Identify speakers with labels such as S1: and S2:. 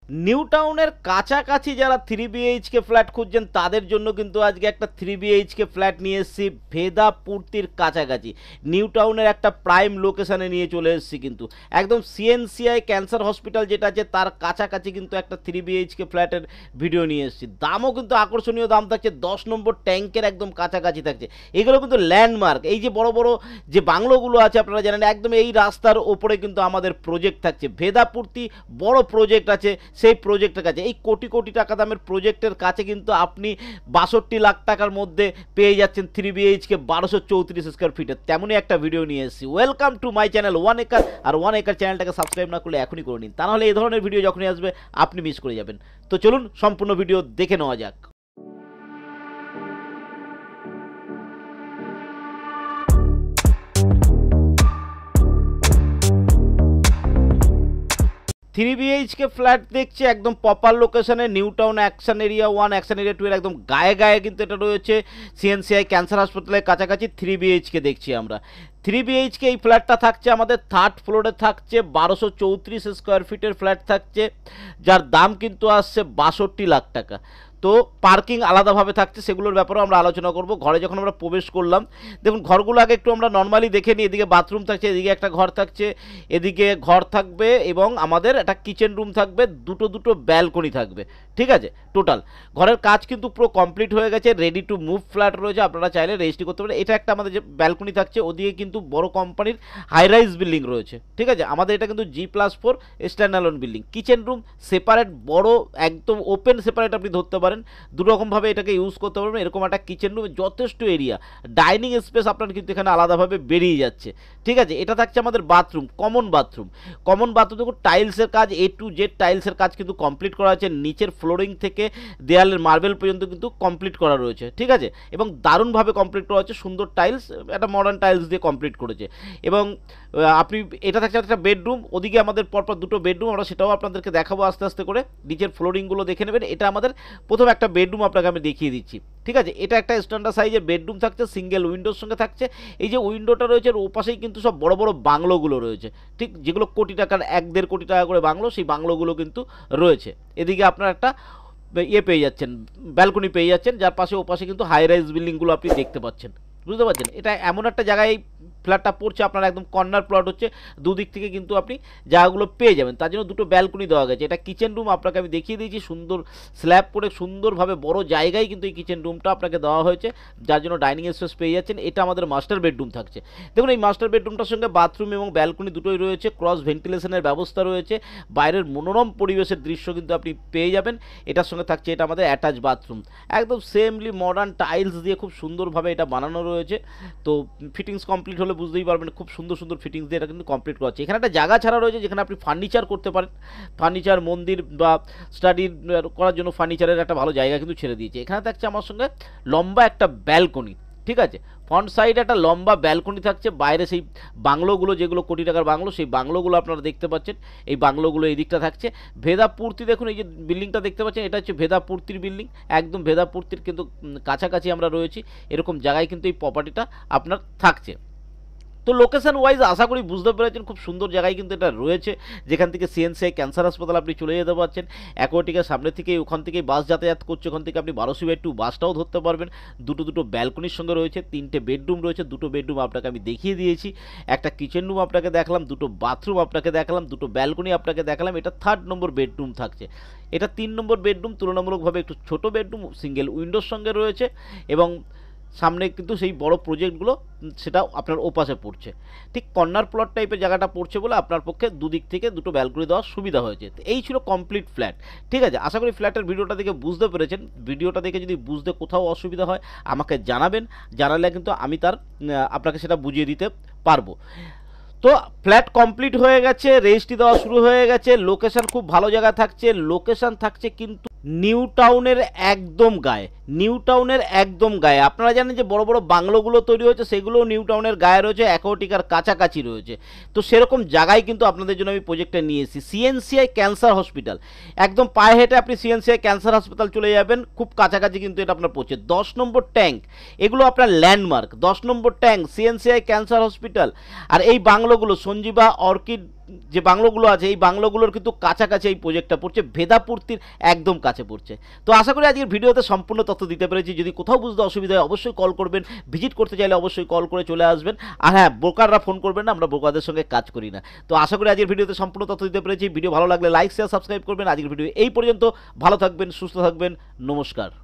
S1: New টাউনের কাছাকাছি যারা 3 BHK ফ্ল্যাট খুঁজছেন তাদের জন্য কিন্তু আজকে একটা 3 BHK ফ্ল্যাট নিয়ে এসেছি ভেদাপূর্তির কাছাকাছি। নিউ টাউনের একটা প্রাইম লোকেশানে নিয়ে চলে এসেছি, কিন্তু একদম সিএনসিআই ক্যান্সার হসপিটাল যেটা আছে তার কাছাকাছি কিন্তু একটা 3 BHK ফ্ল্যাটের ভিডিও নিয়ে এসেছি। দামও কিন্তু আকর্ষণীয় দাম থাকছে, 10 নম্বর ট্যাঙ্কের একদম কাছাকাছি থাকছে। এগুলো কিন্তু ল্যান্ডমার্ক, এই যে বড় বড় যে বাংলোগুলো আছে আপনারা জানেন, একদম এই রাস্তার ওপরে কিন্তু আমাদের প্রজেক্ট থাকছে। ভেদাপূর্তি বড় প্রজেক্ট আছে, সেই প্রজেক্টের কাছে, এই কোটি কোটি টাকা দামের প্রজেক্টের কাছে কিন্তু আপনি 62 লাখ টাকার মধ্যে পেয়ে যাচ্ছেন 3 BHK 1234 স্কোয়ার ফিটের। তেমনই একটা ভিডিও নিয়ে এসেছি। Welcome to my channel one acre. আর ওয়ান একর চ্যানেলটাকে সাবস্ক্রাইব না করলে এখনই করে নিন, তা নাহলে এই ধরনের ভিডিও যখনই আসবে আপনি মিস করে যাবেন। তো চলুন সম্পূর্ণ ভিডিও দেখে নেওয়া যাক। 3 BHK ফ্ল্যাট দেখছি একদম প্রপার লোকেশনে, new town action area 1 action area 2 এর একদম গায়ে গায়ে কিন্তু এটা রয়েছে। সিএনসিআই ক্যান্সার হাসপাতালের কাছাকাছি 3 BHK দেখছি আমরা। 3 BHK এই ফ্ল্যাটটা থাকছে আমাদের 3rd ফ্লোরে থাকছে, 1234 স্কোয়ার ফিটের ফ্ল্যাট থাকছে, যার দাম কিন্তু আসছে 62 লাখ টাকা। তো পার্কিং আলাদাভাবে থাকছে, সেগুলোর ব্যাপারেও আমরা আলোচনা করব। ঘরে যখন আমরা প্রবেশ করলাম, দেখুন ঘরগুলো আগে একটু আমরা নর্মালি দেখে নিই। এদিকে বাথরুম থাকছে, এদিকে একটা ঘর থাকছে, এদিকে ঘর থাকবে এবং আমাদের একটা কিচেন রুম থাকবে, দুটো ব্যালকনি থাকবে। ঠিক আছে, টোটাল ঘরের কাজ কিন্তু পুরো কমপ্লিট হয়ে গেছে, রেডি টু মুভ ফ্ল্যাট রয়েছে, আপনারা চাইলে রেজিস্ট্রি করতে পারেন। এটা একটা আমাদের যে ব্যালকনি থাকছে, ওদিকে কিন্তু বড় কোম্পানির হাই রাইজ বিল্ডিং রয়েছে। ঠিক আছে, আমাদের এটা কিন্তু G+4 স্ট্যান্ডঅ্যালোন building. Kitchen room separate, বড় একদম ওপেন সেপারেট আপনি ধরতে পারেন, দুরকমভাবে এটাকে ইউজ করতে পারবেন। এরকম একটা কিচেন রুমে যথেষ্ট এরিয়া, ডাইনিং স্পেস আপনার কিন্তু এখানে আলাদাভাবে বেরিয়ে যাচ্ছে। ঠিক আছে, এটা থাকছে আমাদের bathroom, common bathroom. Common bathroom দেখুন টাইলসের কাজ, A to Z টাইলসের কাজ কিন্তু কমপ্লিট করা আছে, নিচের ফ্লোরিং থেকে দেয়ালের মার্বেল পর্যন্ত কিন্তু কমপ্লিট করা রয়েছে। ঠিক আছে, এবং দারুণভাবে কমপ্লিট করা হচ্ছে, সুন্দর টাইলস, একটা মডার্ন টাইলস দিয়ে কমপ্লিট করেছে। এবং আপনি এটা থাকছে একটা বেডরুম, ওদিকে আমাদের পরপর দুটো বেডরুম, আমরা সেটাও আপনাদেরকে দেখাবো আস্তে আস্তে করে। নিচের ফ্লোরিংগুলো দেখে নেবেন। এটা আমাদের প্রথম একটা বেডরুম আপনাকে আমি দেখিয়ে দিচ্ছি। ঠিক আছে, এটা একটা স্ট্যান্ডার্ড সাইজের বেডরুম থাকছে, সিঙ্গেল উইন্ডোর সঙ্গে থাকছে। এই যে উইন্ডোটা রয়েছে ওর ওপাশেই কিন্তু সব বড় বড় বাংলোগুলো রয়েছে, ঠিক যেগুলো কোটি টাকার, 1-1.5 কোটি টাকা করে বাংলো, সেই বাংলোগুলো কিন্তু রয়েছে। এদিকে আপনার একটা পেয়ে যাচ্ছেন, ব্যালকনি পেয়ে যাচ্ছেন, যার পাশে ওপাশে কিন্তু হাই রাইজ বিল্ডিংগুলো আপনি দেখতে পাচ্ছেন। বুঝতে পারছেন, এটা এমন একটা জায়গায় ফ্ল্যাটটা পড়ছে, আপনার একদম কর্নার প্লট হচ্ছে, দুদিক থেকে কিন্তু আপনি জায়গাগুলো পেয়ে যাবেন। তার জন্য দুটো ব্যালকনি দেওয়া গেছে। এটা কিচেন রুম আপনাকে আমি দেখিয়ে দিয়েছি, সুন্দর স্ল্যাব করে সুন্দরভাবে বড় জায়গায় কিন্তু এই কিচেন রুমটা আপনাকে দেওয়া হয়েছে, যার জন্য ডাইনিং স্পেস পেয়ে যাচ্ছেন। এটা আমাদের মাস্টার বেডরুম থাকছে। দেখুন এই মাস্টার বেডরুমটার সঙ্গে বাথরুম এবং ব্যালকনি দুটোই রয়েছে, ক্রস ভেন্টিলেশনের ব্যবস্থা রয়েছে, বাইরের মনোরম পরিবেশের দৃশ্য কিন্তু আপনি পেয়ে যাবেন। এটার সঙ্গে থাকছে এটা আমাদের অ্যাটাচ বাথরুম, একদম সেমলি মডার্ন টাইলস দিয়ে খুব সুন্দরভাবে এটা বানানো রয়েছে। তো ফিটিংস কমপ্লিট হলে বুঝতেই পারবেন, খুব সুন্দর সুন্দর ফিটিংস দিয়ে এটা কিন্তু কমপ্লিট করা হচ্ছে। এখানে একটা জায়গা ছাড়া রয়েছে যেখানে আপনি ফার্নিচার করতে পারেন, ফার্নিচার, মন্দির বা স্টাডি করার জন্য ফার্নিচারের একটা ভালো জায়গা কিন্তু ছেড়ে দিয়েছে। এখানে থাকছে আমার সঙ্গে লম্বা একটা ব্যালকনি। ঠিক আছে, ফ্রন্ট সাইডে একটা লম্বা ব্যালকনি থাকছে, বাইরে সেই বাংলোগুলো যেগুলো কোটি টাকার বাংলো, সেই বাংলোগুলো আপনারা দেখতে পাচ্ছেন। এই বাংলোগুলো এই দিকটা থাকছে। ভেদাপূর্তি দেখুন, এই যে বিল্ডিংটা দেখতে পাচ্ছেন, এটা হচ্ছে ভেদাপূর্তির বিল্ডিং, একদম ভেদাপূর্তির কিন্তু কাছাকাছি আমরা রয়েছি। এরকম জায়গায় কিন্তু এই প্রপার্টিটা আপনার থাকছে। তো লোকেশন ওয়াইজ আশা করি বুঝতে পেরেছেন, খুব সুন্দর জায়গায় কিন্তু এটা রয়েছে, যেখান থেকে সিএনসিআই ক্যান্সার হাসপাতাল আপনি চলে যেতে পারছেন। অ্যাকোয়াটিকের সামনে থেকেই, ওখান থেকেই বাস যাতায়াত করছে, ওখান থেকে আপনি 12/2 বাসটাও ধরতে পারবেন। দুটো ব্যালকনির সঙ্গে রয়েছে, 3টে বেডরুম রয়েছে, দুটো বেডরুম আপনাকে আমি দেখিয়ে দিয়েছি, একটা কিচেন রুম আপনাকে দেখালাম, দুটো বাথরুম আপনাকে দেখালাম, দুটো ব্যালকনি আপনাকে দেখালাম। এটা 3rd নম্বর বেডরুম থাকছে। এটা 3 নম্বর বেডরুম, তুলনামূলকভাবে একটু ছোটো বেডরুম, সিঙ্গেল উইন্ডোর সঙ্গে রয়েছে এবং সামনে কিন্তু সেই বড় প্রজেক্টগুলো সেটা আপনার ওপাশে পড়ছে। ঠিক কর্নার প্লট টাইপের জায়গাটা পড়ছে বলে আপনার পক্ষে দুদিক থেকে দুটো ব্যালকনি দেওয়ার সুবিধা হয়েছে। এই ছিল কমপ্লিট ফ্ল্যাট। ঠিক আছে, আশা করি ফ্ল্যাটের ভিডিওটা দেখে বুঝতে পেরেছেন। ভিডিওটা দেখে যদি বুঝতে কোথাও অসুবিধা হয় আমাকে জানাবেন, জানালে কিন্তু আমি তার আপনাকে সেটা বুঝিয়ে দিতে পারবো। তো ফ্ল্যাট কমপ্লিট হয়ে গেছে, রেজিস্ট্রি দেওয়া শুরু হয়ে গেছে, লোকেশন খুব ভালো জায়গা থাকছে, লোকেশন থাকছে কিন্তু নিউ টাউনের একদম গায়ে। নিউ টাউনের একদম গায়ে। আপনারা জানেন যে বড় বড় বাংলোগুলো তৈরি হয়েছে, সেগুলোও নিউ টাউনের গায়ে রয়েছে, অ্যাকোয়াটিকার কাছাকাছি রয়েছে। তো সেরকম জায়গায় কিন্তু আপনাদের জন্য আমি প্রজেক্টটা নিয়ে এসেছি। সিএনসিআই ক্যান্সার হসপিটাল, একদম পায়ে হেঁটে আপনি সিএনসিআই ক্যান্সার হাসপাতাল চলে যাবেন, খুব কাছাকাছি কিন্তু এটা আপনার পড়ছে। 10 নম্বর ট্যাঙ্ক, এগুলো আপনার ল্যান্ডমার্ক। 10 নম্বর ট্যাঙ্ক, সিএনসিআই ক্যান্সার হসপিটাল। আর এই বাংলোগুলো সঞ্জীবা অর্কিড যে বাংলোগুলো আছে, এই বাংলোগুলোর কিন্তু কাছাকাছি এই প্রজেক্টটা পড়ছে, ভেদাপুর্তির একদম কাছে পড়ছে। তো আশা করি আজকের ভিডিওতে সম্পূর্ণ তথ্য দিতে পেরেছি। যদি কোথাও বুঝতে অসুবিধা হয় অবশ্যই কল করবেন, ভিজিট করতে চাইলে অবশ্যই কল করে চলে আসবেন। আর হ্যাঁ, ব্রোকাররা ফোন করবেন না, আমরা ব্রোকারদের সঙ্গে কাজ করি না। তো আশা করি আজকের ভিডিওতে সম্পূর্ণ তথ্য দিতে পেরেছি। ভিডিও ভালো লাগলে লাইক শেয়ার সাবস্ক্রাইব করবেন। আজকের ভিডিও এই পর্যন্ত। ভালো থাকবেন, সুস্থ থাকবেন, নমস্কার।